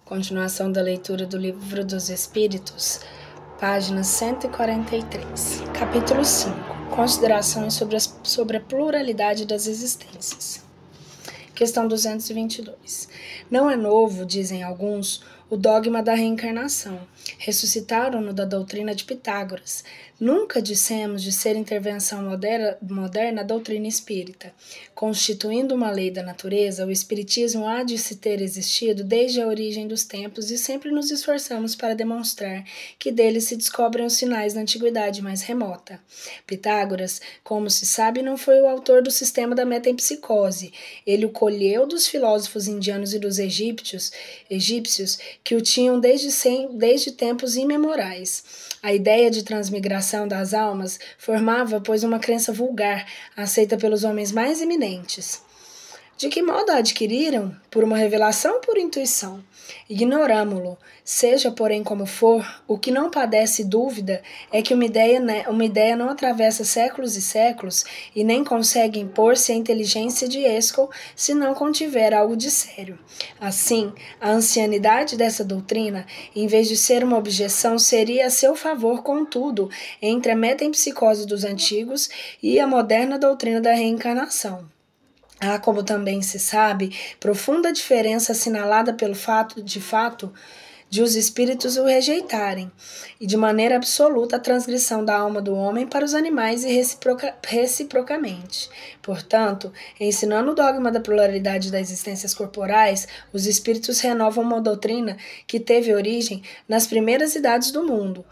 Continuação da leitura do Livro dos Espíritos, página 143. Capítulo 5. Considerações sobre a pluralidade das existências. Questão 222. Não é novo, dizem alguns, o dogma da reencarnação. Ressuscitaram-no da doutrina de Pitágoras. Nunca dissemos de ser intervenção moderna a doutrina espírita. Constituindo uma lei da natureza, o espiritismo há de se ter existido desde a origem dos tempos e sempre nos esforçamos para demonstrar que dele se descobrem os sinais da antiguidade mais remota. Pitágoras, como se sabe, não foi o autor do sistema da metempsicose. Ele o colheu dos filósofos indianos e dos egípcios que o tinham desde tempos imemorais. A ideia de transmigração das almas formava, pois, uma crença vulgar, aceita pelos homens mais eminentes. De que modo a adquiriram? Por uma revelação ou por intuição? Ignoramo-lo. Seja, porém, como for, o que não padece dúvida é que uma ideia não atravessa séculos e séculos e nem consegue impor-se à inteligência de Haeckel se não contiver algo de sério. Assim, a ancianidade dessa doutrina, em vez de ser uma objeção, seria a seu favor, contudo, entre a metempsicose dos antigos e a moderna doutrina da reencarnação. Há, como também se sabe, profunda diferença assinalada pelo fato de os espíritos o rejeitarem, e de maneira absoluta a transgressão da alma do homem para os animais e reciprocamente. Portanto, ensinando o dogma da pluralidade das existências corporais, os espíritos renovam uma doutrina que teve origem nas primeiras idades do mundo,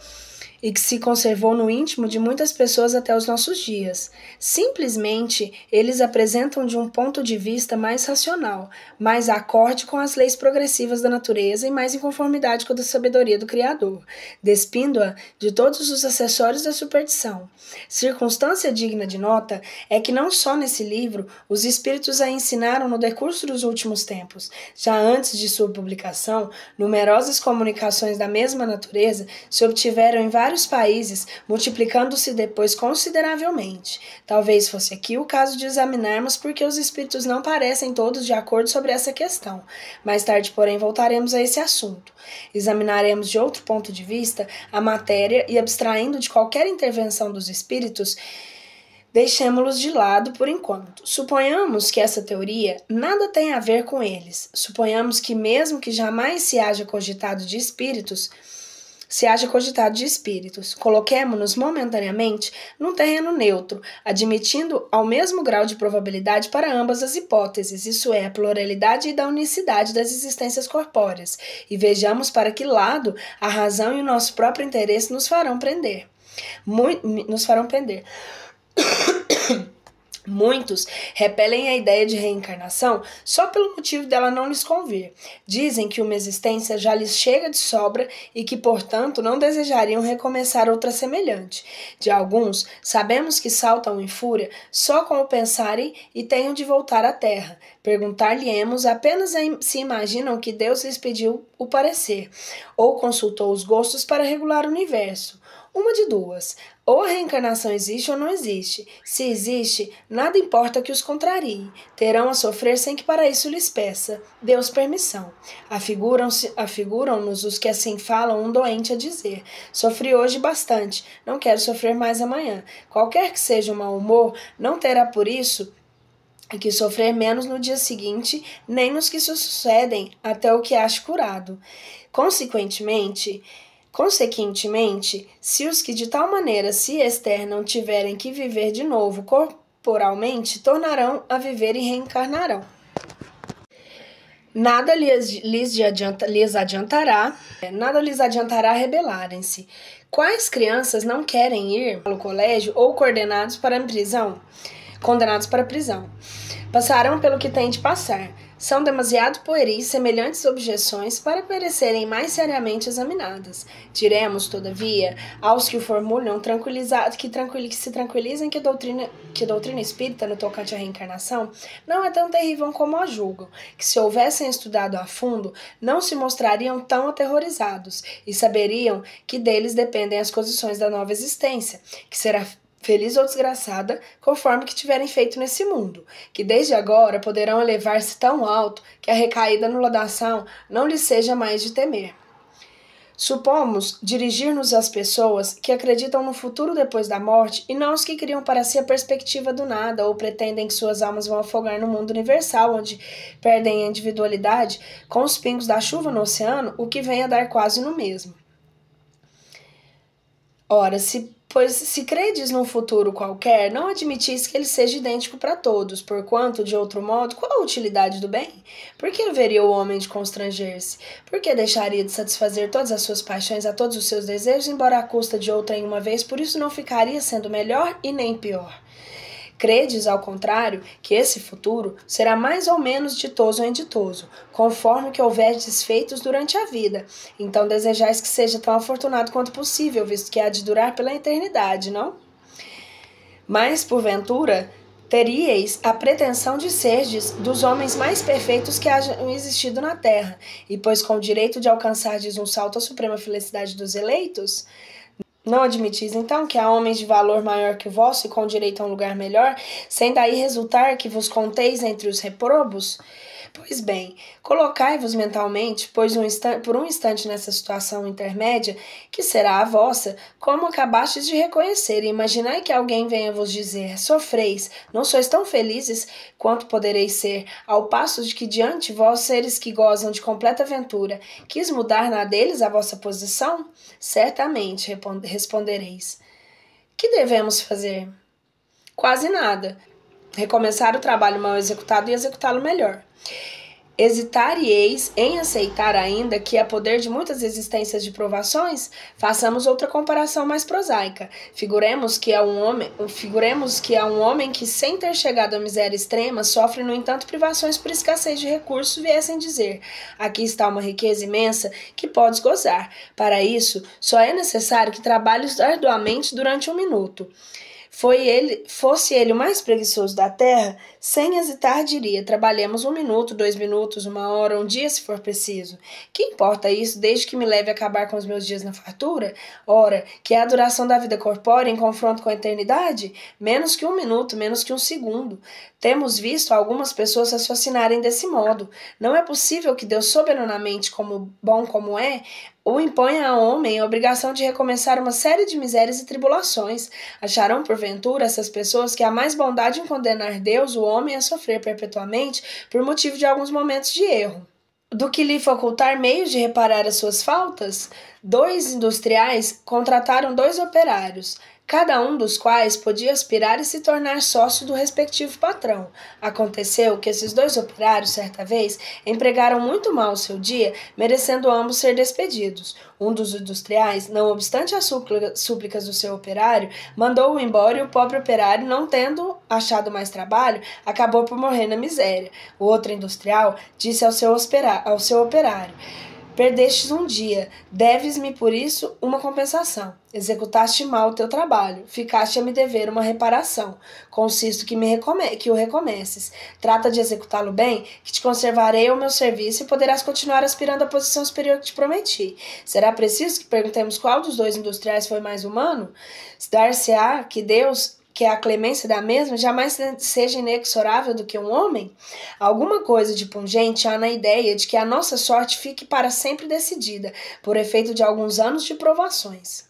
e que se conservou no íntimo de muitas pessoas até os nossos dias. Simplesmente, eles apresentam de um ponto de vista mais racional, mais acorde com as leis progressivas da natureza e mais em conformidade com a sabedoria do Criador, despindo-a de todos os acessórios da superstição. Circunstância digna de nota é que não só nesse livro os espíritos a ensinaram no decurso dos últimos tempos. Já antes de sua publicação, numerosas comunicações da mesma natureza se obtiveram em vários países, multiplicando-se depois consideravelmente. Talvez fosse aqui o caso de examinarmos porque os espíritos não parecem todos de acordo sobre essa questão. Mais tarde, porém, voltaremos a esse assunto. Examinaremos de outro ponto de vista a matéria e, abstraindo de qualquer intervenção dos espíritos, deixemos-los de lado por enquanto. Suponhamos que essa teoria nada tem a ver com eles. Suponhamos que, mesmo que jamais se haja cogitado de espíritos, coloquemo-nos momentaneamente num terreno neutro, admitindo ao mesmo grau de probabilidade para ambas as hipóteses, isso é, a pluralidade e da unicidade das existências corpóreas, e vejamos para que lado a razão e o nosso próprio interesse nos farão pender. Muitos repelem a ideia de reencarnação só pelo motivo dela não lhes convir. Dizem que uma existência já lhes chega de sobra e que, portanto, não desejariam recomeçar outra semelhante. De alguns, sabemos que saltam em fúria só com o pensarem e tenham de voltar à terra. Perguntar-lhe-emos apenas se imaginam que Deus lhes pediu o parecer, ou consultou os gostos para regular o universo. Uma de duas, ou a reencarnação existe ou não existe. Se existe, nada importa que os contrarie. Terão a sofrer sem que para isso lhes peça Deus permissão. Afiguram-nos os que assim falam um doente a dizer: sofri hoje bastante, não quero sofrer mais amanhã. Qualquer que seja o mau humor, não terá por isso que sofrer menos no dia seguinte, nem nos que sucedem até o que ache curado. Consequentemente, se os que de tal maneira se externam tiverem que viver de novo corporalmente, tornarão a viver e reencarnarão. Nada lhes adiantará rebelarem-se. Quais crianças não querem ir ao colégio ou condenados para prisão? Passarão pelo que têm de passar. São demasiado pueris semelhantes objeções para merecerem mais seriamente examinadas. Diremos, todavia, aos que o formulam que se tranquilizem que a doutrina espírita no tocante à reencarnação não é tão terrível como a julgam, que se houvessem estudado a fundo, não se mostrariam tão aterrorizados e saberiam que deles dependem as condições da nova existência, que será feliz ou desgraçada, conforme que tiverem feito nesse mundo, que desde agora poderão elevar-se tão alto que a recaída no ladação não lhes seja mais de temer. Supomos dirigir-nos às pessoas que acreditam no futuro depois da morte e não aos que criam para si a perspectiva do nada ou pretendem que suas almas vão afogar no mundo universal, onde perdem a individualidade com os pingos da chuva no oceano, o que vem a dar quase no mesmo. Ora, pois se credes num futuro qualquer, não admitis que ele seja idêntico para todos, porquanto, de outro modo, qual a utilidade do bem? Por que haveria o homem de constranger-se? Por que deixaria de satisfazer todas as suas paixões a todos os seus desejos, embora à custa de outrem uma vez, por isso não ficaria sendo melhor e nem pior? Credes, ao contrário, que esse futuro será mais ou menos ditoso ou inditoso, conforme o que houverdes feitos durante a vida. Então desejais que seja tão afortunado quanto possível, visto que há de durar pela eternidade, não? Mas, porventura, teríeis a pretensão de serdes dos homens mais perfeitos que hajam existido na terra, e pois com o direito de alcançardes um salto à suprema felicidade dos eleitos? Não admitis, então, que há homens de valor maior que o vosso e com direito a um lugar melhor, sem daí resultar que vos conteis entre os reprobos? Pois bem, colocai-vos mentalmente, por um instante nessa situação intermédia, que será a vossa, como acabastes de reconhecer, e imaginai que alguém venha vos dizer: sofreis, não sois tão felizes quanto podereis ser, ao passo de que diante vós, seres que gozam de completa ventura, quis mudar na deles a vossa posição? Certamente, respondereis. Que devemos fazer? Quase nada. Recomeçar o trabalho mal executado e executá-lo melhor. Hesitareis em aceitar ainda que há poder de muitas existências de provações? Façamos outra comparação mais prosaica. Figuremos que há um homem que, sem ter chegado à miséria extrema, sofre, no entanto, privações por escassez de recursos, viessem dizer: aqui está uma riqueza imensa que podes gozar. Para isso, só é necessário que trabalhes arduamente durante 1 minuto. Fosse ele o mais preguiçoso da terra, sem hesitar diria: trabalhemos 1 minuto, 2 minutos, 1 hora, 1 dia, se for preciso. Que importa isso, desde que me leve a acabar com os meus dias na fartura? Ora, que é a duração da vida corpórea em confronto com a eternidade? Menos que 1 minuto, menos que 1 segundo. Temos visto algumas pessoas raciocinarem desse modo. Não é possível que Deus, soberanamente bom como é, o imponha ao homem a obrigação de recomeçar uma série de misérias e tribulações. Acharão, porventura, essas pessoas que há mais bondade em condenar Deus, o homem, a sofrer perpetuamente por motivo de alguns momentos de erro, do que lhe facultar meios de reparar as suas faltas? 2 industriais contrataram 2 operários, cada um dos quais podia aspirar e se tornar sócio do respectivo patrão. Aconteceu que esses 2 operários, certa vez, empregaram muito mal o seu dia, merecendo ambos ser despedidos. Um dos industriais, não obstante as súplicas do seu operário, mandou-o embora, e o pobre operário, não tendo achado mais trabalho, acabou por morrer na miséria. O outro industrial disse ao seu operário: perdestes um dia, deves-me por isso uma compensação. Executaste mal o teu trabalho, ficaste a me dever uma reparação. Consisto que o recomeces. Trata de executá-lo bem, que te conservarei ao meu serviço e poderás continuar aspirando à posição superior que te prometi. Será preciso que perguntemos qual dos 2 industriais foi mais humano? Dar-se-á que a clemência da mesma jamais seja inexorável do que um homem? Alguma coisa de pungente há na ideia de que a nossa sorte fique para sempre decidida, por efeito de alguns anos de provações.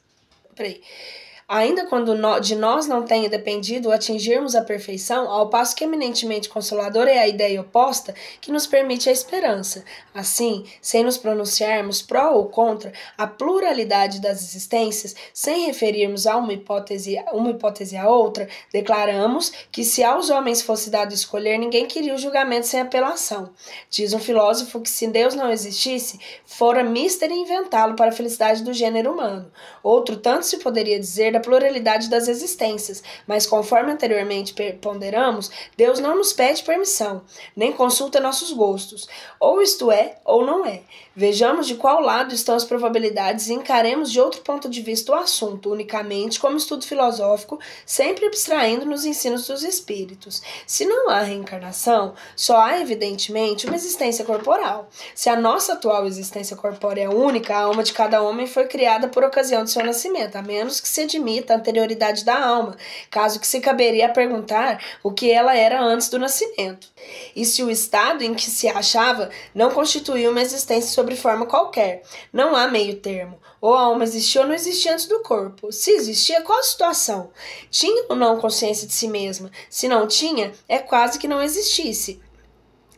Ainda quando de nós não tenha dependido atingirmos a perfeição, ao passo que eminentemente consoladora é a ideia oposta que nos permite a esperança. Assim, sem nos pronunciarmos pró ou contra a pluralidade das existências, sem referirmos a uma hipótese a outra, declaramos que se aos homens fosse dado escolher, ninguém queria o julgamento sem apelação. Diz um filósofo que se Deus não existisse, fora mister inventá-lo para a felicidade do gênero humano. Outro tanto se poderia dizer da pluralidade das existências, mas conforme anteriormente ponderamos, Deus não nos pede permissão, nem consulta nossos gostos. Ou isto é, ou não é. Vejamos de qual lado estão as probabilidades e encaremos de outro ponto de vista o assunto, unicamente como estudo filosófico, sempre abstraindo nos ensinos dos espíritos. Se não há reencarnação, só há, evidentemente, uma existência corporal. Se a nossa atual existência corpórea é única, a alma de cada homem foi criada por ocasião de seu nascimento, a menos que se admita a anterioridade da alma, caso que se caberia perguntar o que ela era antes do nascimento. E se o estado em que se achava não constituía uma existência sobre forma qualquer. Não há meio termo. Ou a alma existia ou não existia antes do corpo. Se existia, qual a situação? Tinha ou não consciência de si mesma? Se não tinha, é quase que não existisse.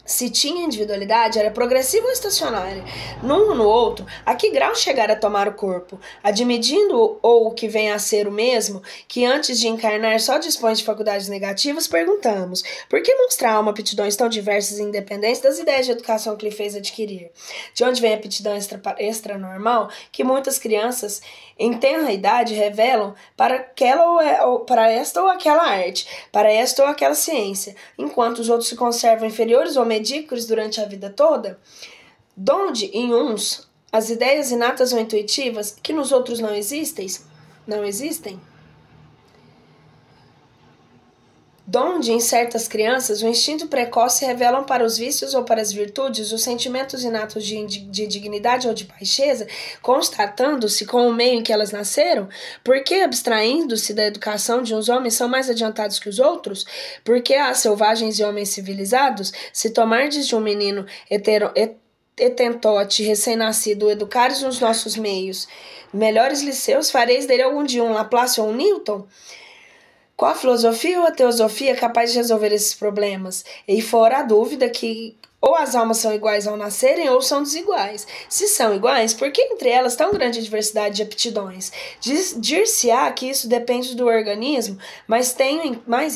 Se tinha individualidade, era progressiva ou estacionária? Num ou no outro, a que grau chegar a tomar o corpo? Admitindo ou que venha a ser o mesmo, que antes de encarnar só dispõe de faculdades negativas, perguntamos, por que mostrar a alma aptidões tão diversas e independentes das ideias de educação que lhe fez adquirir? De onde vem a aptidão extranormal que muitas crianças em tenra idade revelam para esta ou aquela arte, para esta ou aquela ciência, enquanto os outros se conservam inferiores ou medíocres durante a vida toda? Donde, em uns, as ideias inatas ou intuitivas, que nos outros não existem? Donde, em certas crianças, o instinto precoce revelam para os vícios ou para as virtudes os sentimentos inatos de dignidade ou de baixeza, constatando-se com o meio em que elas nasceram? Por que, abstraindo-se da educação de uns homens, são mais adiantados que os outros? Por que há selvagens e homens civilizados? Se tomardes de um menino etentote, recém-nascido, educares nos nossos meios, melhores liceus, fareis dele algum dia um Laplace ou um Newton? Qual a filosofia ou a teosofia é capaz de resolver esses problemas? E fora a dúvida que ou as almas são iguais ao nascerem ou são desiguais. Se são iguais, por que entre elas tão grande diversidade de aptidões? Dir-se-á que isso depende do organismo, mas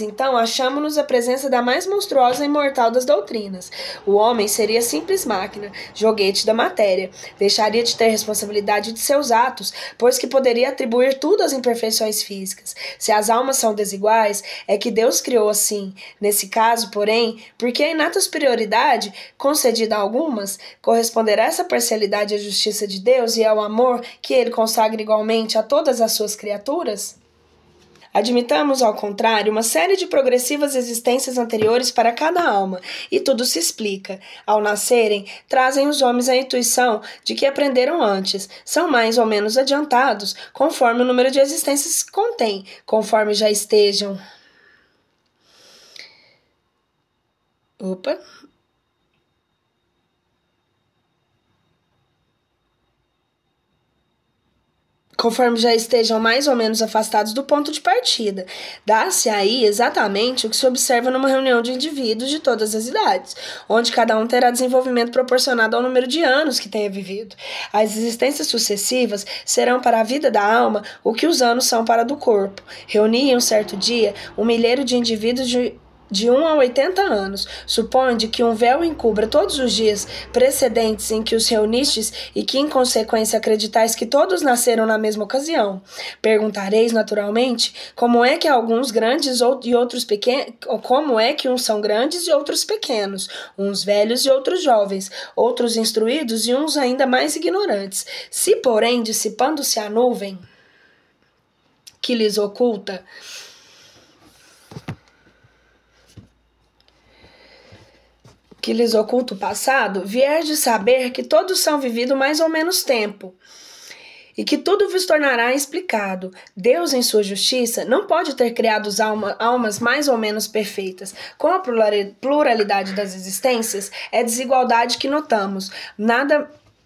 então achamos-nos a presença da mais monstruosa e imortal das doutrinas. O homem seria simples máquina, joguete da matéria. Deixaria de ter responsabilidade de seus atos, pois que poderia atribuir tudo às imperfeições físicas. Se as almas são desiguais, é que Deus criou assim. Nesse caso, porém, porque a inata superioridade concedida a algumas, corresponderá essa parcialidade à justiça de Deus e ao amor que ele consagra igualmente a todas as suas criaturas? Admitamos, ao contrário, uma série de progressivas existências anteriores para cada alma, e tudo se explica. Ao nascerem, trazem os homens a intuição de que aprenderam antes, são mais ou menos adiantados, conforme o número de existências que contém, conforme já estejam. Conforme já estejam mais ou menos afastados do ponto de partida. Dá-se aí exatamente o que se observa numa reunião de indivíduos de todas as idades, onde cada um terá desenvolvimento proporcionado ao número de anos que tenha vivido. As existências sucessivas serão para a vida da alma o que os anos são para a do corpo. Reuni em um certo dia um milheiro de indivíduos de 1 a 80 anos, suponde que um véu encubra todos os dias precedentes em que os reunistes e que, em consequência, acreditais que todos nasceram na mesma ocasião. Perguntareis, naturalmente, como é que alguns grandes e outros pequenos, como é que uns são grandes e outros pequenos, uns velhos e outros jovens, outros instruídos e uns ainda mais ignorantes. Se, porém, dissipando-se a nuvem que lhes oculta o passado, vier de saber que todos são vividos mais ou menos tempo, e que tudo vos tornará explicado. Deus, em sua justiça, não pode ter criado almas mais ou menos perfeitas. Com a pluralidade das existências, é desigualdade que notamos.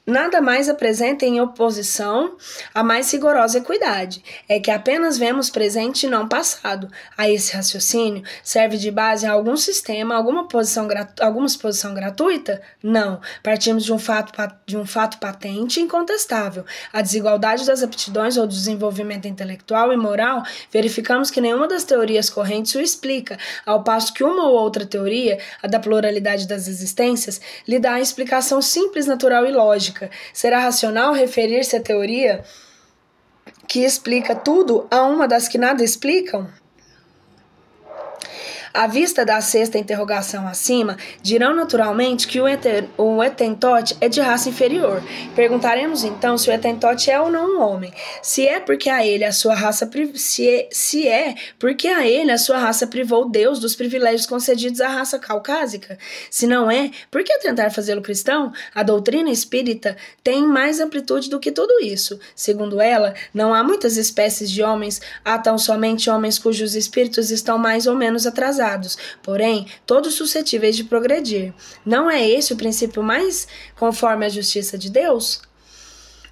Nada mais apresenta em oposição à mais rigorosa equidade. É que apenas vemos presente e não passado. A esse raciocínio serve de base a algum sistema, alguma exposição gratuita? Não. Partimos de um fato patente e incontestável. A desigualdade das aptidões ou do desenvolvimento intelectual e moral, verificamos que nenhuma das teorias correntes o explica, ao passo que uma ou outra teoria, a da pluralidade das existências, lhe dá a explicação simples, natural e lógica. Será racional referir-se à teoria que explica tudo a uma das que nada explicam? À vista da sexta interrogação acima, dirão naturalmente que o Etentote é de raça inferior. Perguntaremos então se o Etentote é ou não um homem. Se é porque a ele a sua raça privou Deus dos privilégios concedidos à raça caucásica. Se não é, por que tentar fazê-lo cristão? A doutrina espírita tem mais amplitude do que tudo isso. Segundo ela, não há muitas espécies de homens, há tão somente homens cujos espíritos estão mais ou menos atrasados, porém, todos suscetíveis de progredir. Não é esse o princípio mais conforme à justiça de Deus?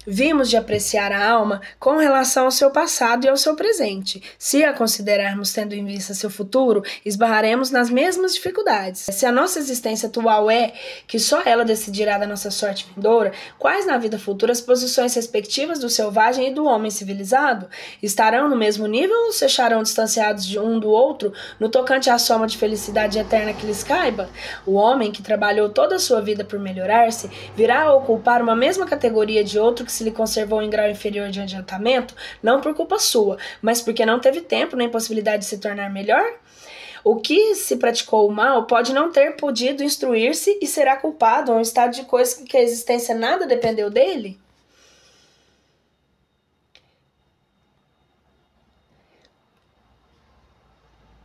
Vimos de apreciar a alma com relação ao seu passado e ao seu presente. Se a considerarmos tendo em vista seu futuro, esbarraremos nas mesmas dificuldades. Se a nossa existência atual é que só ela decidirá da nossa sorte vindoura, quais na vida futura as posições respectivas do selvagem e do homem civilizado? Estarão no mesmo nível ou se acharão distanciados de um do outro no tocante à soma de felicidade eterna que lhes caiba? O homem que trabalhou toda a sua vida por melhorar-se virá a ocupar uma mesma categoria de outro que se lhe conservou em grau inferior de adiantamento, não por culpa sua, mas porque não teve tempo nem possibilidade de se tornar melhor? O que se praticou o mal pode não ter podido instruir-se e será culpado a um estado de coisas que a existência nada dependeu dele?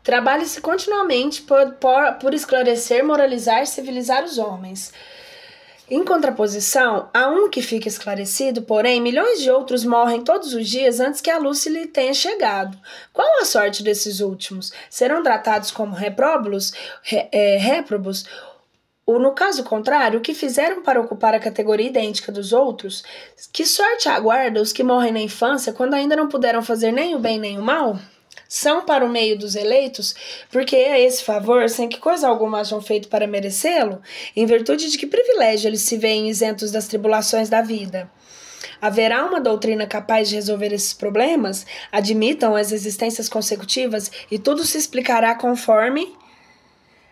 Trabalhe-se continuamente por esclarecer, moralizar e civilizar os homens. Em contraposição, há um que fica esclarecido, porém, milhões de outros morrem todos os dias antes que a luz se lhe tenha chegado. Qual a sorte desses últimos? Serão tratados como réprobos? Ou, no caso contrário, o que fizeram para ocupar a categoria idêntica dos outros? Que sorte aguarda os que morrem na infância quando ainda não puderam fazer nem o bem nem o mal? São para o meio dos eleitos, porque é esse favor, sem que coisa alguma hajam feito para merecê-lo, em virtude de que privilégio eles se veem isentos das tribulações da vida. Haverá uma doutrina capaz de resolver esses problemas? Admitam as existências consecutivas e tudo se explicará conforme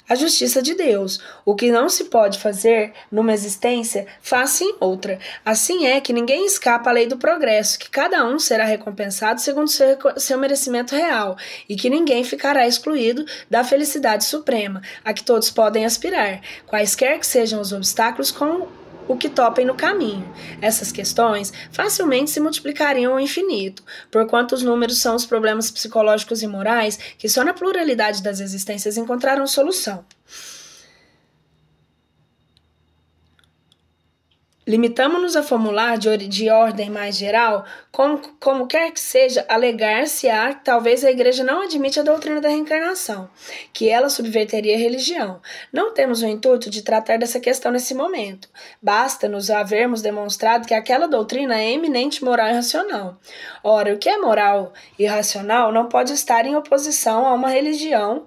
a justiça de Deus. O que não se pode fazer numa existência, faça em outra. Assim é que ninguém escapa à lei do progresso, que cada um será recompensado segundo seu merecimento real, e que ninguém ficará excluído da felicidade suprema, a que todos podem aspirar, quaisquer que sejam os obstáculos com o que topem no caminho. Essas questões facilmente se multiplicariam ao infinito, porquanto os números são os problemas psicológicos e morais que só na pluralidade das existências encontraram solução. Limitamo-nos a formular de ordem mais geral, como quer que seja, alegar-se-á que talvez a Igreja não admite a doutrina da reencarnação, que ela subverteria a religião. Não temos o intuito de tratar dessa questão nesse momento. Basta-nos havermos demonstrado que aquela doutrina é eminente moral e racional. Ora, o que é moral e racional não pode estar em oposição a uma religião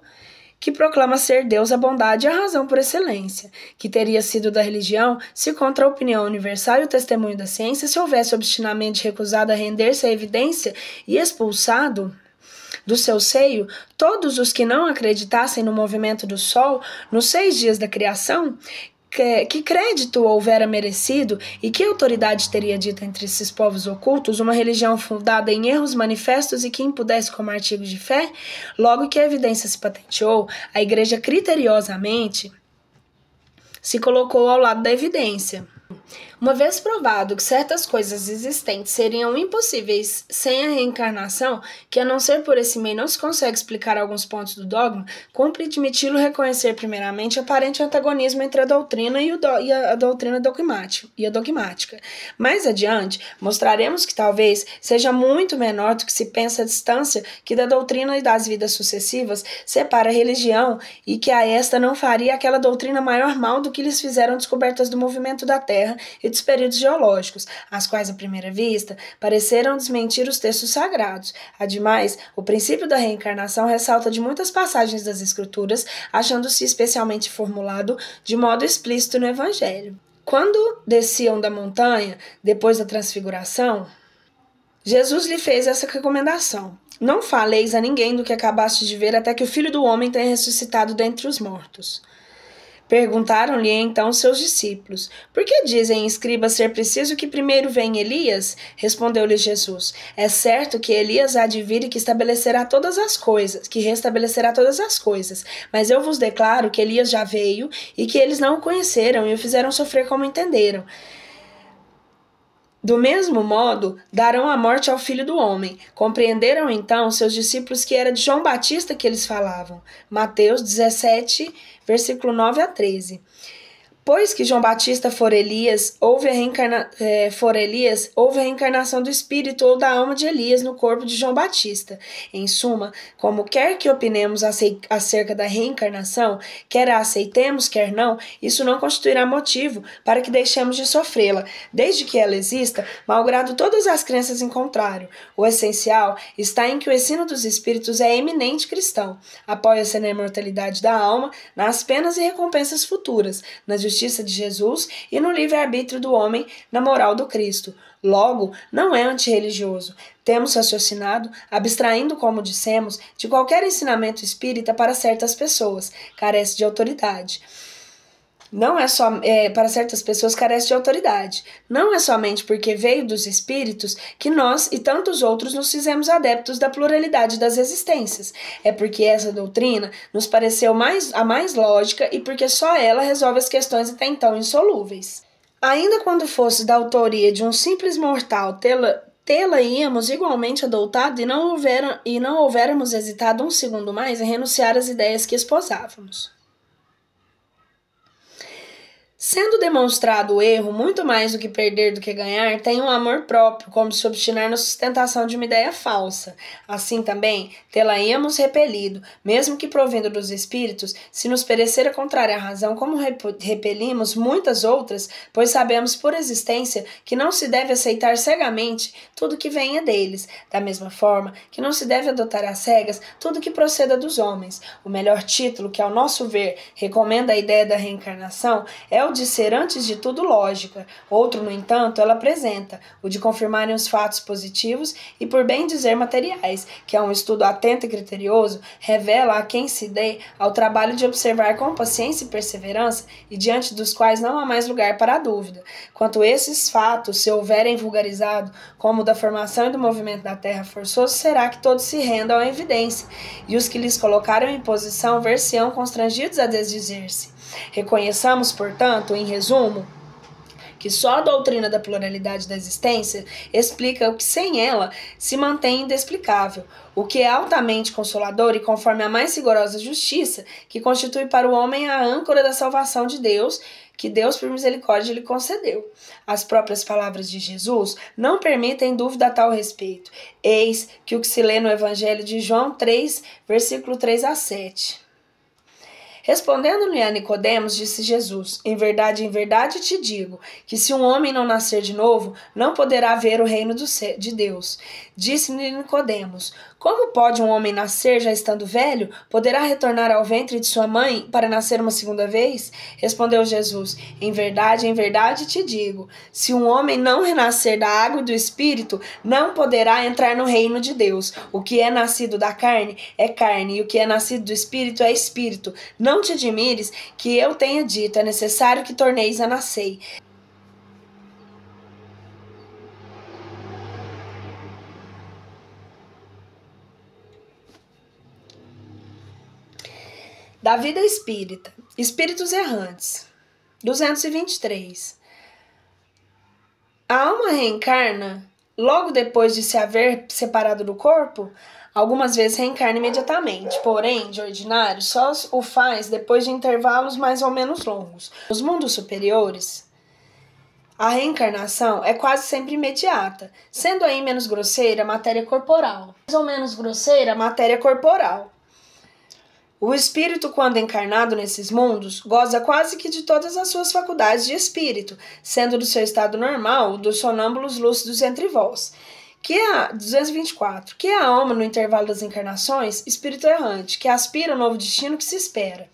que proclama ser Deus a bondade e a razão por excelência, que teria sido da religião se contra a opinião universal e o testemunho da ciência se houvesse obstinadamente recusado a render-se à evidência e expulsado do seu seio todos os que não acreditassem no movimento do Sol nos 6 dias da criação. Que crédito houvera merecido e que autoridade teria dito entre esses povos ocultos uma religião fundada em erros manifestos e que impudesse como artigo de fé? Logo que a evidência se patenteou, a Igreja criteriosamente se colocou ao lado da evidência. Uma vez provado que certas coisas existentes seriam impossíveis sem a reencarnação, que a não ser por esse meio não se consegue explicar alguns pontos do dogma, cumpre admiti-lo reconhecer primeiramente o aparente antagonismo entre a doutrina e a doutrina dogmática. Mais adiante, mostraremos que talvez seja muito menor do que se pensa a distância que da doutrina e das vidas sucessivas separa a religião e que a esta não faria aquela doutrina maior mal do que lhes fizeram descobertas do movimento da Terra e dos períodos geológicos, as quais, à primeira vista, pareceram desmentir os textos sagrados. Ademais, o princípio da reencarnação ressalta de muitas passagens das Escrituras, achando-se especialmente formulado de modo explícito no Evangelho. Quando desciam da montanha, depois da transfiguração, Jesus lhe fez essa recomendação: não faleis a ninguém do que acabaste de ver até que o Filho do Homem tenha ressuscitado dentre os mortos. Perguntaram-lhe então seus discípulos: Por que dizem escribas ser preciso que primeiro venha Elias? Respondeu-lhe Jesus: É certo que Elias há de vir e que restabelecerá todas as coisas. Mas eu vos declaro que Elias já veio e que eles não o conheceram e o fizeram sofrer como entenderam. Do mesmo modo, darão a morte ao Filho do Homem. Compreenderam então seus discípulos que era de João Batista que eles falavam. Mateus 17, versículo 9 a 13. Pois que João Batista for Elias, houve a reencarnação do espírito ou da alma de Elias no corpo de João Batista. Em suma, como quer que opinemos acerca da reencarnação, quer a aceitemos, quer não, isso não constituirá motivo para que deixemos de sofrê-la, desde que ela exista, malgrado todas as crenças em contrário. O essencial está em que o ensino dos espíritos é eminente cristão, apoia-se na imortalidade da alma, nas penas e recompensas futuras, na justiça de Jesus e no livre-arbítrio do homem, na moral do Cristo. Logo, não é antirreligioso. Temos raciocinado, abstraindo, como dissemos, de qualquer ensinamento espírita para certas pessoas, carece de autoridade. Para certas pessoas carece de autoridade. Não é somente porque veio dos espíritos que nós e tantos outros nos fizemos adeptos da pluralidade das existências. É porque essa doutrina nos pareceu a mais lógica e porque só ela resolve as questões até então insolúveis. Ainda quando fosse da autoria de um simples mortal tê-la íamos igualmente adotado e não houvéramos hesitado um segundo mais em renunciar às ideias que esposávamos. Sendo demonstrado o erro, muito mais do que perder do que ganhar, tem um amor próprio, como se obstinar na sustentação de uma ideia falsa. Assim também, tê-la-íamos repelido, mesmo que provindo dos espíritos, se nos parecer a contrária à razão, como repelimos muitas outras, pois sabemos por existência que não se deve aceitar cegamente tudo que venha deles, da mesma forma que não se deve adotar às cegas tudo que proceda dos homens. O melhor título que, ao nosso ver, recomenda a ideia da reencarnação é o de ser, antes de tudo, lógica. Outro, no entanto, ela apresenta, o de confirmarem os fatos positivos e, por bem dizer, materiais, que é um estudo atento e criterioso, revela a quem se dê ao trabalho de observar com paciência e perseverança e diante dos quais não há mais lugar para a dúvida. Quanto esses fatos, se houverem vulgarizado, como o da formação e do movimento da Terra forçoso, será que todos se rendam à evidência, e os que lhes colocaram em posição ver-se-ão constrangidos a desdizer-se. Reconheçamos, portanto, em resumo, que só a doutrina da pluralidade da existência explica o que sem ela se mantém inexplicável, o que é altamente consolador e conforme a mais rigorosa justiça, que constitui para o homem a âncora da salvação de Deus, que Deus por misericórdia lhe concedeu. As próprias palavras de Jesus não permitem dúvida a tal respeito. Eis que o que se lê no Evangelho de João 3, versículo 3 a 7. Respondendo-lhe a Nicodemos, disse Jesus: em verdade te digo, que se um homem não nascer de novo, não poderá ver o reino de Deus. Disse-lhe Nicodemos: como pode um homem nascer já estando velho? Poderá retornar ao ventre de sua mãe para nascer uma segunda vez? Respondeu Jesus: em verdade te digo, se um homem não renascer da água e do Espírito, não poderá entrar no reino de Deus. O que é nascido da carne é carne, e o que é nascido do Espírito é Espírito. Não te admires que eu tenha dito, é necessário que torneis a nascer. Da vida espírita, espíritos errantes. 223. A alma reencarna logo depois de se haver separado do corpo? Algumas vezes reencarna imediatamente, porém, de ordinário, só o faz depois de intervalos mais ou menos longos. Nos mundos superiores, a reencarnação é quase sempre imediata, sendo aí menos grosseira a matéria corporal. Mais ou menos grosseira a matéria corporal. O espírito, quando encarnado nesses mundos, goza quase que de todas as suas faculdades de espírito, sendo do seu estado normal o dos sonâmbulos lúcidos entre vós. 224. Que é a alma no intervalo das encarnações, espírito errante, que aspira ao novo destino que se espera.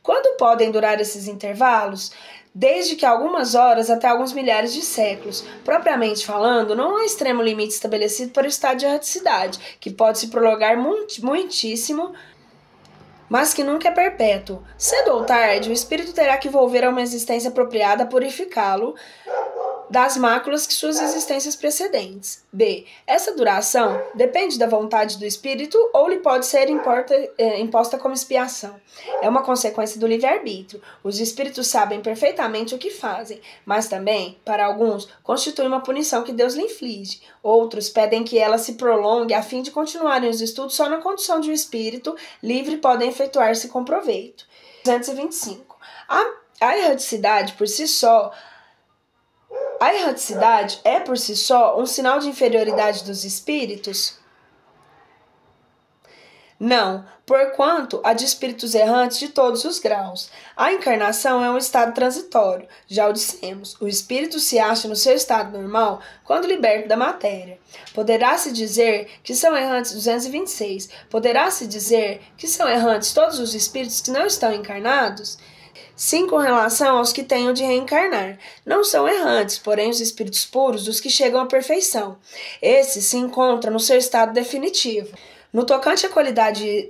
Quando podem durar esses intervalos? Desde que algumas horas até alguns milhares de séculos. Propriamente falando, não há extremo limite estabelecido para o estado de erraticidade, que pode se prolongar muitíssimo mas que nunca é perpétuo. Cedo ou tarde, o espírito terá que volver a uma existência apropriada a purificá-lo das máculas que suas existências precedentes. B. Essa duração depende da vontade do espírito ou lhe pode ser imposta como expiação. É uma consequência do livre-arbítrio. Os espíritos sabem perfeitamente o que fazem, mas também, para alguns, constitui uma punição que Deus lhe inflige. Outros pedem que ela se prolongue a fim de continuarem os estudos só na condição de um espírito livre podem efetuar-se com proveito. 225. A erraticidade é por si só um sinal de inferioridade dos espíritos? Não, porquanto há de espíritos errantes de todos os graus. A encarnação é um estado transitório, já o dissemos. O espírito se acha no seu estado normal quando liberto da matéria. Poderá-se dizer que são errantes 226. Poderá-se dizer que são errantes todos os espíritos que não estão encarnados? Sim, com relação aos que tenham de reencarnar. Não são errantes, porém, os espíritos puros dos que chegam à perfeição. Esses se encontram no seu estado definitivo. No tocante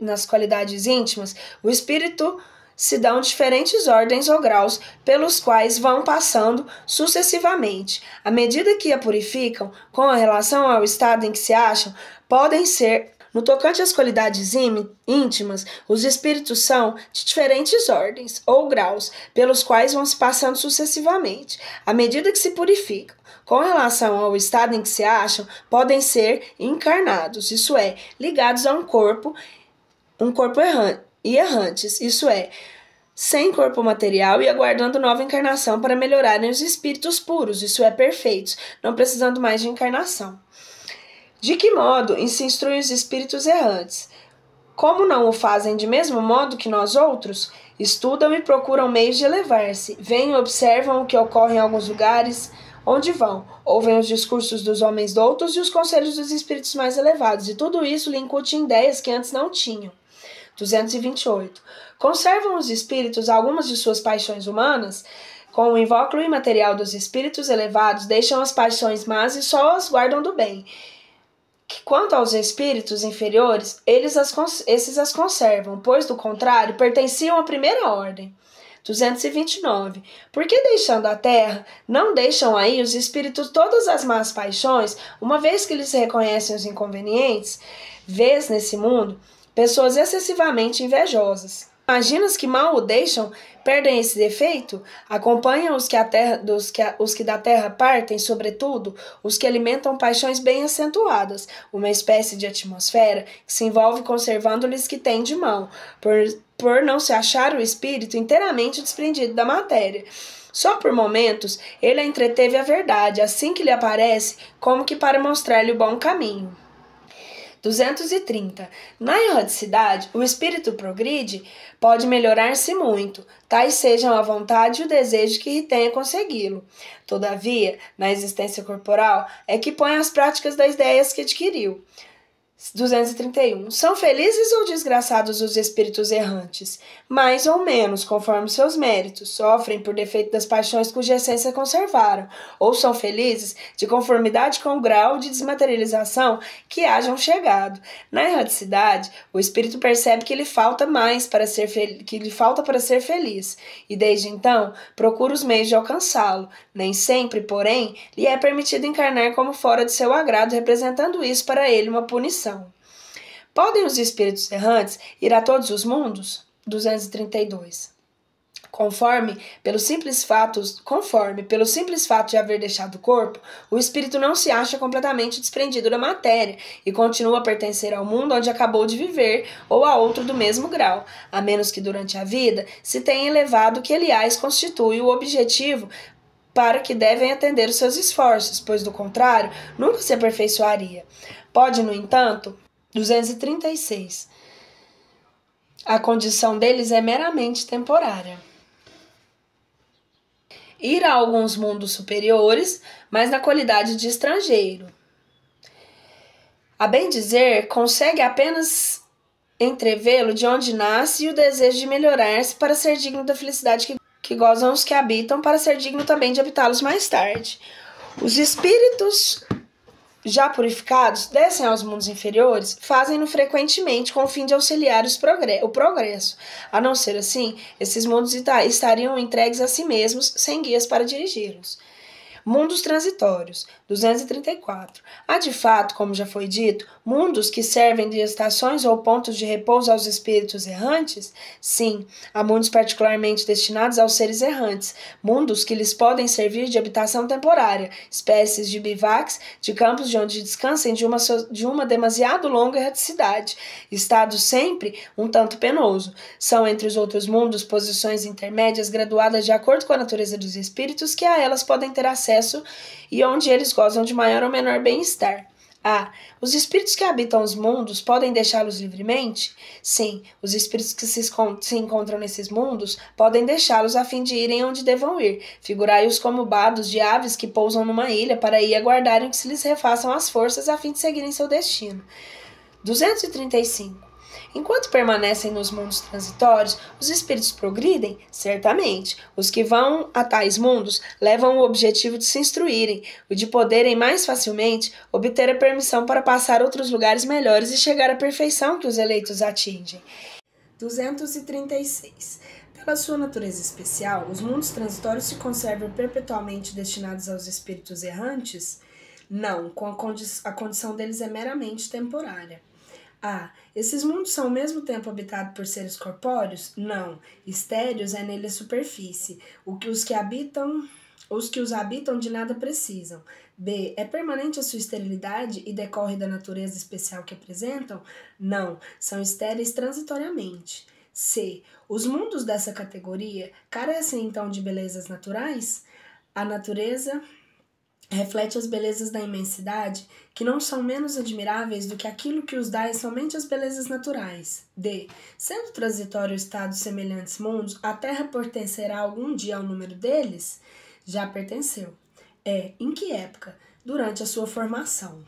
nas qualidades íntimas, o espírito se dão diferentes ordens ou graus pelos quais vão passando sucessivamente. À medida que a purificam, com relação ao estado em que se acham, podem ser. No tocante às qualidades íntimas, os espíritos são de diferentes ordens ou graus, pelos quais vão se passando sucessivamente. À medida que se purificam, com relação ao estado em que se acham, podem ser encarnados, isso é, ligados a um corpo errantes, isso é, sem corpo material e aguardando nova encarnação para melhorarem os espíritos puros, isso é, perfeitos, não precisando mais de encarnação. De que modo se instrui os espíritos errantes? Como não o fazem de mesmo modo que nós outros? Estudam e procuram meios de elevar-se. Veem e observam o que ocorre em alguns lugares onde vão. Ouvem os discursos dos homens doutos e os conselhos dos espíritos mais elevados. E tudo isso lhe incute ideias que antes não tinham. 228. Conservam os espíritos algumas de suas paixões humanas? Com o invólucro imaterial dos espíritos elevados, deixam as paixões más e só as guardam do bem. Quanto aos espíritos inferiores, esses as conservam, pois, do contrário, pertenciam à primeira ordem. 229. Porque deixando a terra, não deixam aí os espíritos todas as más paixões, uma vez que lhes reconhecem os inconvenientes? Vês nesse mundo pessoas excessivamente invejosas. Imaginas que mal o deixam, perdem esse defeito? Acompanham os que da terra partem, sobretudo, os que alimentam paixões bem acentuadas, uma espécie de atmosfera que se envolve conservando-lhes que tem de mal, por não se achar o espírito inteiramente desprendido da matéria. Só por momentos ele a entreteve a verdade, assim que lhe aparece, como que para mostrar-lhe o bom caminho. 230. Na erraticidade, o espírito progride, pode melhorar-se muito, tais sejam a vontade e o desejo que tenha consegui-lo. Todavia, na existência corporal, é que põe as práticas das ideias que adquiriu. 231. São felizes ou desgraçados os espíritos errantes? Mais ou menos, conforme seus méritos. Sofrem por defeito das paixões cuja essência conservaram. Ou são felizes de conformidade com o grau de desmaterialização que hajam chegado. Na erraticidade, o espírito percebe que lhe falta para ser feliz. E desde então, procura os meios de alcançá-lo. Nem sempre, porém, lhe é permitido encarnar como fora de seu agrado, representando isso para ele uma punição. Podem os espíritos errantes ir a todos os mundos? 232. Conforme, pelo simples fato de haver deixado o corpo, o espírito não se acha completamente desprendido da matéria e continua a pertencer ao mundo onde acabou de viver ou a outro do mesmo grau, a menos que durante a vida se tenha elevado que, aliás, constitui o objetivo para que devem atender os seus esforços, pois, do contrário, nunca se aperfeiçoaria. Pode, no entanto, 236. A condição deles é meramente temporária. Ir a alguns mundos superiores, mas na qualidade de estrangeiro. A bem dizer, consegue apenas entrevê-lo de onde nasce e o desejo de melhorar-se para ser digno da felicidade que gozam os que habitam, para ser digno também de habitá-los mais tarde. Os espíritos já purificados, descem aos mundos inferiores, fazem-no frequentemente com o fim de auxiliar o progresso. A não ser assim, esses mundos estariam entregues a si mesmos, sem guias para dirigi-los. Mundos transitórios, 234. Há de fato, como já foi dito, mundos que servem de estações ou pontos de repouso aos espíritos errantes? Sim, há mundos particularmente destinados aos seres errantes, mundos que lhes podem servir de habitação temporária, espécies de bivacs, de campos de onde descansem de uma demasiado longa erraticidade, estado sempre um tanto penoso. São, entre os outros mundos, posições intermédias graduadas de acordo com a natureza dos espíritos que a elas podem ter acesso e onde eles gozam de maior ou menor bem-estar. Os espíritos que habitam os mundos podem deixá-los livremente? Sim, os espíritos que se encontram nesses mundos podem deixá-los a fim de irem onde devam ir. Figurai-os como bados de aves que pousam numa ilha para aí aguardarem que se lhes refaçam as forças a fim de seguirem seu destino. 235. Enquanto permanecem nos mundos transitórios, os espíritos progridem? Certamente. Os que vão a tais mundos levam o objetivo de se instruírem, o de poderem mais facilmente obter a permissão para passar a outros lugares melhores e chegar à perfeição que os eleitos atingem. 236. Pela sua natureza especial, os mundos transitórios se conservam perpetualmente destinados aos espíritos errantes? Não, a condição deles é meramente temporária. Esses mundos são ao mesmo tempo habitados por seres corpóreos? Não. Estéreos é nele a superfície. Os que os habitam de nada precisam. B. É permanente a sua esterilidade e decorre da natureza especial que apresentam? Não. São estéreis transitoriamente. C. Os mundos dessa categoria carecem então de belezas naturais? A natureza reflete as belezas da imensidade, que não são menos admiráveis do que aquilo que os dá é somente as belezas naturais. D. Sendo transitório o estado de semelhantes mundos, a Terra pertencerá algum dia ao número deles? Já pertenceu. Em que época? Durante a sua formação.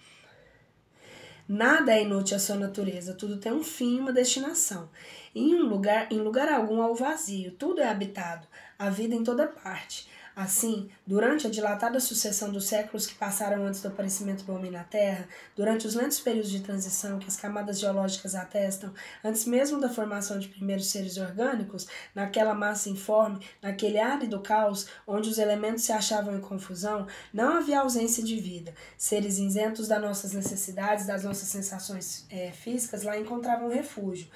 Nada é inútil à sua natureza, tudo tem um fim e uma destinação. Em lugar algum há o vazio, tudo é habitado, a vida em toda parte. Assim, durante a dilatada sucessão dos séculos que passaram antes do aparecimento do homem na Terra, durante os lentos períodos de transição que as camadas geológicas atestam, antes mesmo da formação de primeiros seres orgânicos, naquela massa informe, naquele árido caos, onde os elementos se achavam em confusão, não havia ausência de vida. Seres isentos das nossas necessidades, das nossas sensações físicas, lá encontravam refúgio.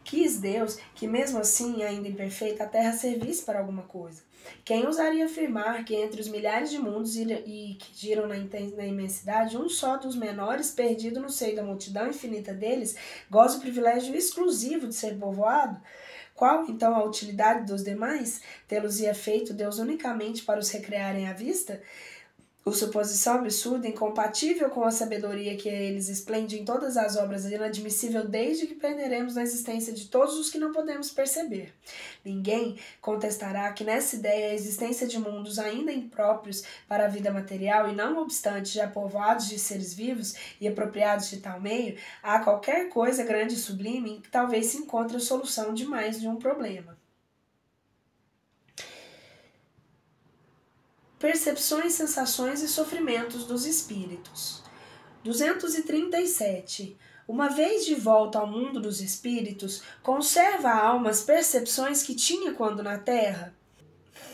Quis Deus que, mesmo assim, ainda imperfeita, a Terra servisse para alguma coisa. Quem ousaria afirmar que entre os milhares de mundos e que giram na imensidade, um só dos menores, perdido no seio da multidão infinita deles, goza o privilégio exclusivo de ser povoado? Qual, então, a utilidade dos demais? Tê-los-ia feito Deus unicamente para os recrearem à vista? O suposição absurda, incompatível com a sabedoria que eles esplendem em todas as obras, é inadmissível desde que prenderemos na existência de todos os que não podemos perceber. Ninguém contestará que nessa ideia a existência de mundos ainda impróprios para a vida material e não obstante já povoados de seres vivos e apropriados de tal meio, há qualquer coisa grande e sublime em que talvez se encontre a solução de mais de um problema. Percepções, sensações e sofrimentos dos espíritos. 237. Uma vez de volta ao mundo dos espíritos, conserva a alma as percepções que tinha quando na Terra?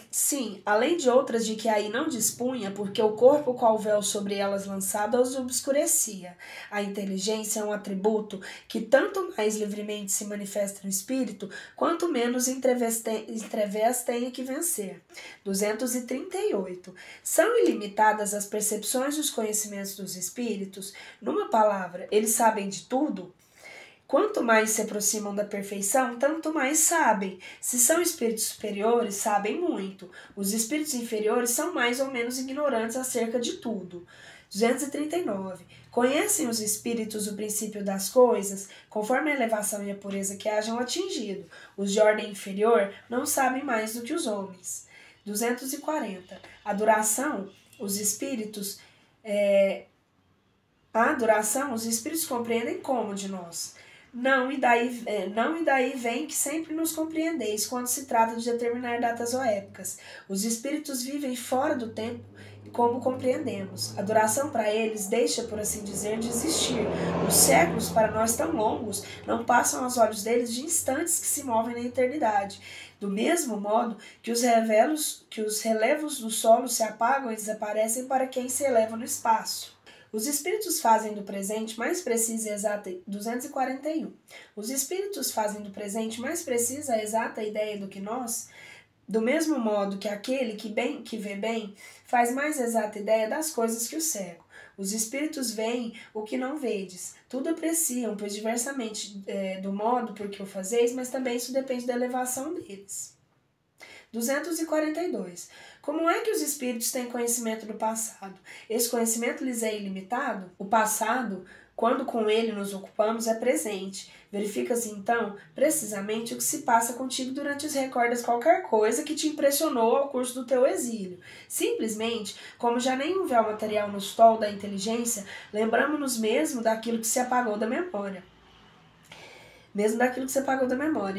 Sim, além de outras de que aí não dispunha, porque o corpo qual véu sobre elas lançado as obscurecia. A inteligência é um atributo que tanto mais livremente se manifesta no espírito, quanto menos entrevés tem que vencer. 238. São ilimitadas as percepções e os conhecimentos dos espíritos? Numa palavra, eles sabem de tudo? Quanto mais se aproximam da perfeição, tanto mais sabem. Se são espíritos superiores, sabem muito. Os espíritos inferiores são mais ou menos ignorantes acerca de tudo. 239. Conhecem os espíritos o princípio das coisas, conforme a elevação e a pureza que hajam atingido. Os de ordem inferior não sabem mais do que os homens. 240. A duração, os espíritos compreendem como de nós. Não, e daí vem que sempre nos compreendeis quando se trata de determinar datas ou épocas. Os espíritos vivem fora do tempo como compreendemos. A duração para eles deixa, por assim dizer, de existir. Os séculos, para nós tão longos, não passam aos olhos deles de instantes que se movem na eternidade. Do mesmo modo que os relevos do solo se apagam e desaparecem para quem se eleva no espaço. Os espíritos fazem do presente mais precisa e exata 241. Os espíritos fazem do presente mais precisa e exata ideia do que nós, do mesmo modo que aquele que vê bem faz mais exata ideia das coisas que o cego. Os espíritos veem o que não vedes. Tudo apreciam, pois diversamente do modo por que o fazeis, mas também isso depende da elevação deles. 242. Como é que os espíritos têm conhecimento do passado? Esse conhecimento lhes é ilimitado? O passado, quando com ele nos ocupamos, é presente. Verifica-se, então, precisamente o que se passa contigo durante os recordas qualquer coisa que te impressionou ao curso do teu exílio. Simplesmente, como já nenhum véu material nos tol da inteligência, lembramos-nos mesmo daquilo que se apagou da memória.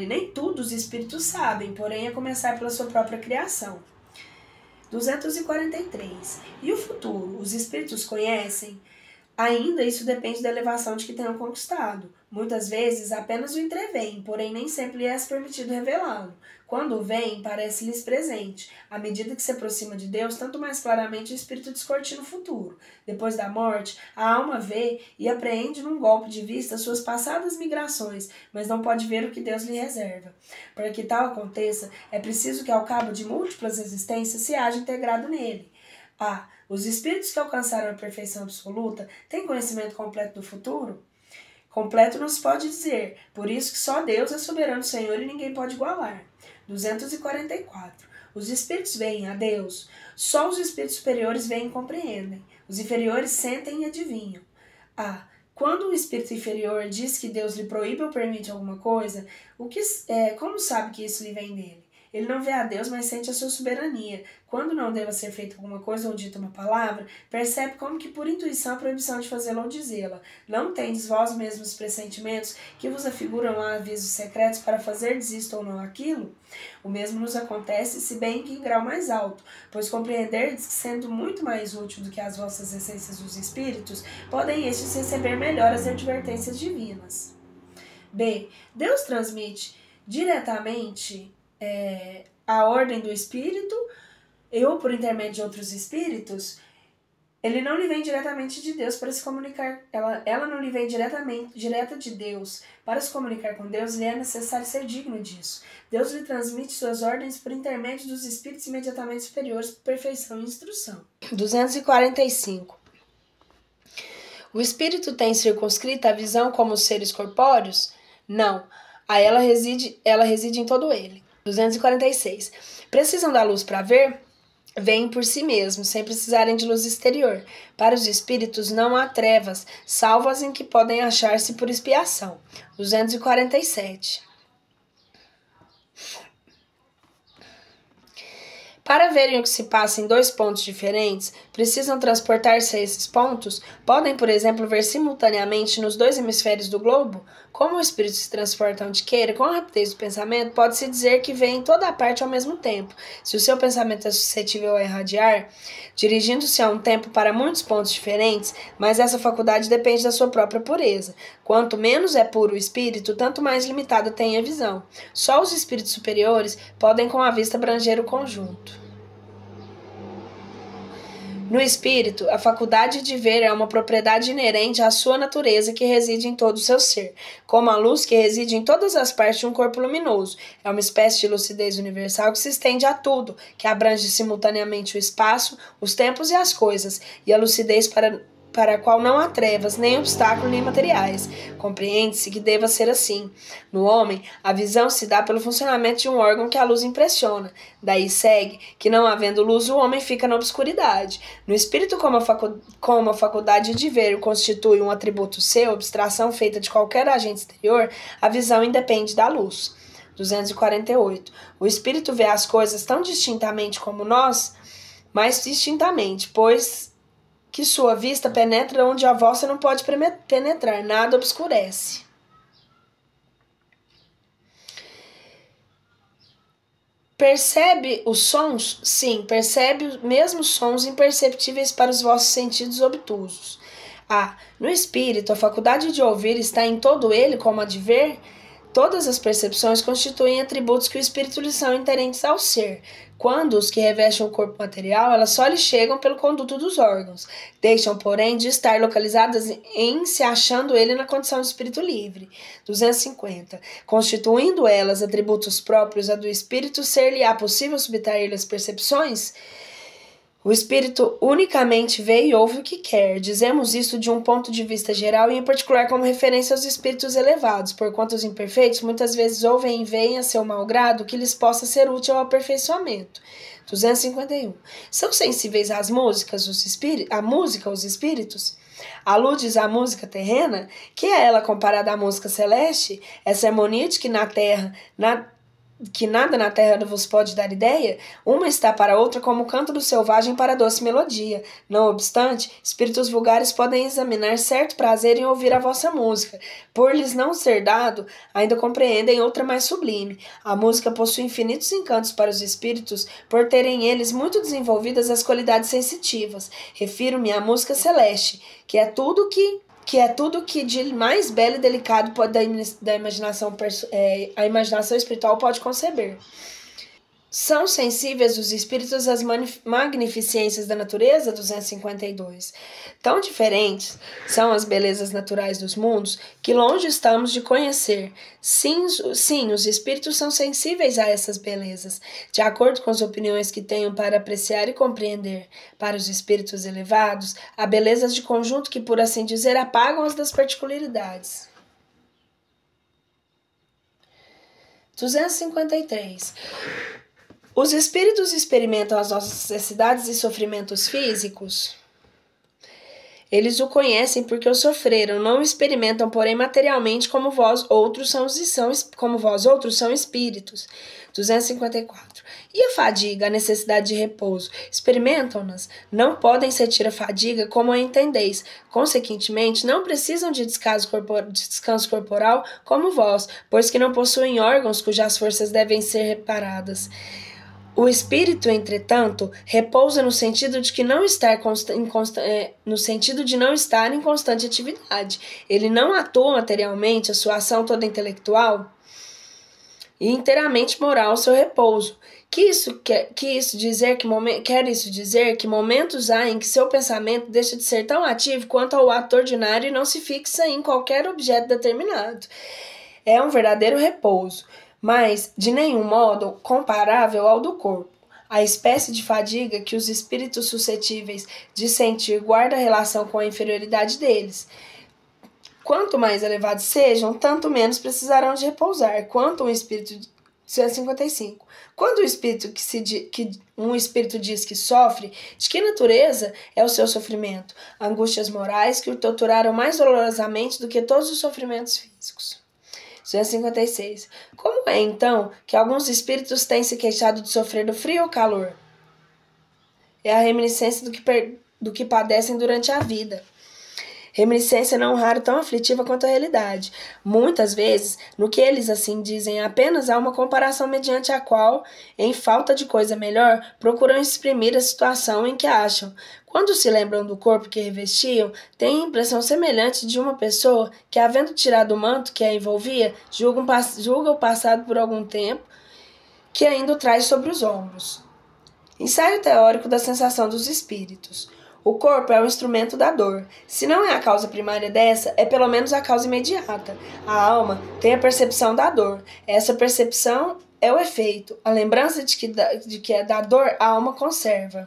E nem tudo os espíritos sabem, porém a começar pela sua própria criação. 243. E o futuro? Os espíritos conhecem? Ainda isso depende da elevação de que tenham conquistado. Muitas vezes apenas o entreveem, porém nem sempre lhes é permitido revelá-lo. Quando o veem, parece-lhes presente. À medida que se aproxima de Deus, tanto mais claramente o espírito descortina o futuro. Depois da morte, a alma vê e apreende num golpe de vista suas passadas migrações, mas não pode ver o que Deus lhe reserva. Para que tal aconteça, é preciso que ao cabo de múltiplas existências se haja integrado nele. Os espíritos que alcançaram a perfeição absoluta têm conhecimento completo do futuro? Completo não se pode dizer, por isso que só Deus é soberano Senhor e ninguém pode igualar. 244. Os espíritos veem a Deus. Só os espíritos superiores veem e compreendem. Os inferiores sentem e adivinham. Quando o espírito inferior diz que Deus lhe proíbe ou permite alguma coisa, como sabe que isso lhe vem dele? Ele não vê a Deus, mas sente a sua soberania. Quando não deva ser feita alguma coisa ou dita uma palavra, percebe como que por intuição a proibição de fazê-la ou dizê-la. Não tendes vós mesmos pressentimentos que vos afiguram a avisos secretos para fazer isto ou não aquilo? O mesmo nos acontece, se bem que em grau mais alto, pois compreenderdes que, sendo muito mais útil do que as vossas essências dos espíritos, podem estes receber melhor as advertências divinas. B. Deus transmite diretamente a ordem do espírito, ou por intermédio de outros espíritos. Ele não lhe vem diretamente de Deus para se comunicar, ela não lhe vem direta de Deus. Para se comunicar com Deus, lhe é necessário ser digno disso. Deus lhe transmite suas ordens por intermédio dos espíritos imediatamente superiores por perfeição e instrução. 245. O espírito tem circunscrita a visão como os seres corpóreos? Não. Ela reside em todo ele. 246. Precisam da luz para ver? Veem por si mesmos, sem precisarem de luz exterior. Para os espíritos não há trevas, salvo as em que podem achar-se por expiação. 247. Para verem o que se passa em dois pontos diferentes, precisam transportar-se a esses pontos? Podem, por exemplo, ver simultaneamente nos dois hemisférios do globo? Como o espírito se transporta onde queira, com a rapidez do pensamento, pode-se dizer que vê em toda a parte ao mesmo tempo. Se o seu pensamento é suscetível a irradiar, dirigindo-se a um tempo para muitos pontos diferentes, mas essa faculdade depende da sua própria pureza. Quanto menos é puro o espírito, tanto mais limitada tem a visão. Só os espíritos superiores podem com a vista abranger o conjunto. No espírito, a faculdade de ver é uma propriedade inerente à sua natureza que reside em todo o seu ser, como a luz que reside em todas as partes de um corpo luminoso. É uma espécie de lucidez universal que se estende a tudo, que abrange simultaneamente o espaço, os tempos e as coisas, e a lucidez para a qual não há trevas, nem obstáculos, nem materiais. Compreende-se que deva ser assim. No homem, a visão se dá pelo funcionamento de um órgão que a luz impressiona. Daí segue que, não havendo luz, o homem fica na obscuridade. No espírito, como a faculdade de ver constitui um atributo seu, abstração feita de qualquer agente exterior, a visão independe da luz. 248. O espírito vê as coisas tão distintamente como nós, mais distintamente, pois que sua vista penetra onde a vossa não pode penetrar, nada obscurece. Percebe os sons? Sim, percebe os mesmos sons imperceptíveis para os vossos sentidos obtusos. No espírito, a faculdade de ouvir está em todo ele, como a de ver. Todas as percepções constituem atributos que o espírito lhe são inerentes ao ser. Quando os que revestem o corpo material, elas só lhe chegam pelo conduto dos órgãos. Deixam, porém, de estar localizadas em se achando ele na condição de espírito livre. 250. Constituindo elas atributos próprios a do espírito, ser-lhe-á possível subtrair-lhe as percepções? O espírito unicamente vê e ouve o que quer. Dizemos isso de um ponto de vista geral e em particular como referência aos espíritos elevados, porquanto os imperfeitos muitas vezes ouvem e veem a seu mau grado que lhes possa ser útil ao aperfeiçoamento. 251. São sensíveis às músicas, os espíritos? Aludes à música terrena? Que é ela comparada à música celeste? Essa harmonia de que nada na terra vos pode dar ideia, uma está para a outra como o canto do selvagem para a doce melodia. Não obstante, espíritos vulgares podem examinar certo prazer em ouvir a vossa música. Por lhes não ser dado, ainda compreendem outra mais sublime. A música possui infinitos encantos para os espíritos, por terem eles muito desenvolvidas as qualidades sensitivas. Refiro-me à música celeste, que é tudo que de mais belo e delicado a imaginação espiritual pode conceber. São sensíveis os espíritos às magnificências da natureza? 252. Tão diferentes são as belezas naturais dos mundos que longe estamos de conhecer. Sim, os espíritos são sensíveis a essas belezas, de acordo com as opiniões que tenham para apreciar e compreender. Para os espíritos elevados, há belezas de conjunto que, por assim dizer, apagam as das particularidades. 253. Os espíritos experimentam as nossas necessidades e sofrimentos físicos? Eles o conhecem porque o sofreram, não o experimentam, porém, materialmente, como vós outros são espíritos. 254. E a fadiga, a necessidade de repouso? Experimentam-nas? Não podem sentir a fadiga como a entendeis. Consequentemente, não precisam de descanso corporal como vós, pois que não possuem órgãos cujas forças devem ser reparadas. O espírito, entretanto, repousa no sentido de não estar em constante atividade. Ele não atua materialmente, a sua ação toda intelectual e inteiramente moral, seu repouso. Quer isso dizer que momentos há em que seu pensamento deixa de ser tão ativo quanto ao ato ordinário e não se fixa em qualquer objeto determinado. É um verdadeiro repouso, mas de nenhum modo comparável ao do corpo. A espécie de fadiga que os espíritos suscetíveis de sentir guarda relação com a inferioridade deles. Quanto mais elevados sejam, tanto menos precisarão de repousar. Quanto um espírito 155. Quando um espírito diz que sofre, de que natureza é o seu sofrimento? Angústias morais que o torturaram mais dolorosamente do que todos os sofrimentos físicos. 256. Como é, então, que alguns espíritos têm se queixado de sofrer do frio ou calor? É a reminiscência do que padecem durante a vida. Reminiscência não raro tão aflitiva quanto a realidade. Muitas vezes, no que eles assim dizem, apenas há uma comparação mediante a qual, em falta de coisa melhor, procuram exprimir a situação em que acham. Quando se lembram do corpo que revestiam, têm a impressão semelhante de uma pessoa que, havendo tirado o manto que a envolvia, julga o passado por algum tempo, que ainda o traz sobre os ombros. Ensaio teórico da sensação dos espíritos. O corpo é o instrumento da dor. Se não é a causa primária dessa, é pelo menos a causa imediata. A alma tem a percepção da dor. Essa percepção é o efeito. A lembrança de que é da dor a alma conserva.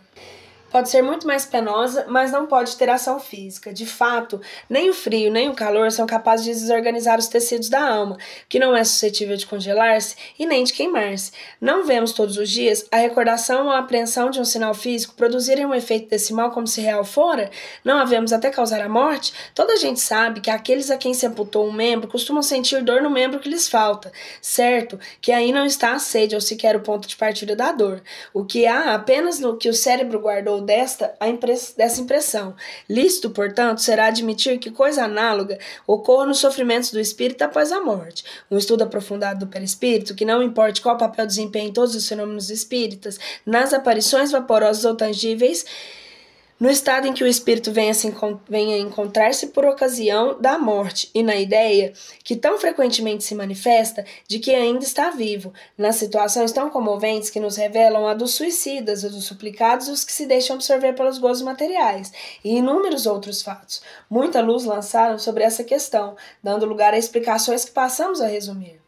Pode ser muito mais penosa, mas não pode ter ação física. De fato, nem o frio nem o calor são capazes de desorganizar os tecidos da alma, que não é suscetível de congelar-se e nem de queimar-se. Não vemos todos os dias a recordação ou a apreensão de um sinal físico produzirem um efeito decimal como se real fora? Não havemos até causar a morte? Toda a gente sabe que aqueles a quem se amputou um membro costumam sentir dor no membro que lhes falta. Certo que aí não está a sede ou sequer o ponto de partida da dor. O que há apenas no que o cérebro guardou dessa impressão. Lícito, portanto, será admitir que coisa análoga ocorra nos sofrimentos do espírito após a morte. Um estudo aprofundado do perispírito, que não importe qual papel desempenha em todos os fenômenos espíritas, nas aparições vaporosas ou tangíveis, no estado em que o espírito venha a encontrar-se por ocasião da morte e na ideia, que tão frequentemente se manifesta, de que ainda está vivo, nas situações tão comoventes que nos revelam a dos suicidas, a dos suplicados e os que se deixam absorver pelos gozos materiais, e inúmeros outros fatos. Muita luz lançaram sobre essa questão, dando lugar a explicações que passamos a resumir.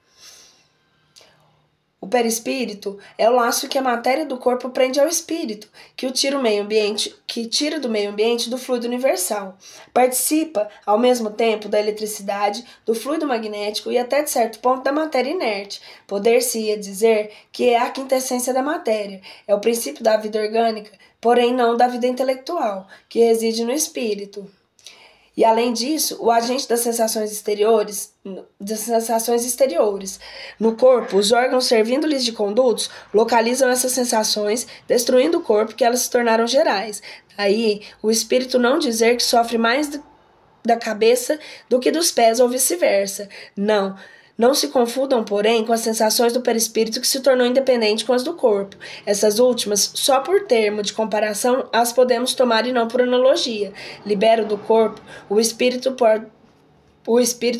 O perispírito é o laço que a matéria do corpo prende ao espírito, que tira do meio ambiente do fluido universal. Participa, ao mesmo tempo, da eletricidade, do fluido magnético e até de certo ponto da matéria inerte. Poder-se-ia dizer que é a quintessência da matéria, é o princípio da vida orgânica, porém não da vida intelectual, que reside no espírito. E, além disso, o agente das sensações exteriores. No corpo, os órgãos, servindo-lhes de condutos, localizam essas sensações, destruindo o corpo, que elas se tornaram gerais. Daí, o espírito não dizer que sofre mais da cabeça do que dos pés ou vice-versa. Não se confundam, porém, com as sensações do perispírito que se tornou independente com as do corpo. Essas últimas, só por termo de comparação, as podemos tomar e não por analogia. Libero do corpo, o espírito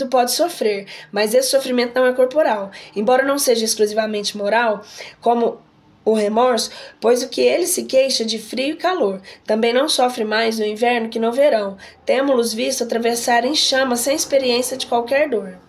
pode sofrer, mas esse sofrimento não é corporal. Embora não seja exclusivamente moral, como o remorso, pois o que ele se queixa de frio e calor. Também não sofre mais no inverno que no verão. Temo-los visto atravessar em chamas sem experiência de qualquer dor.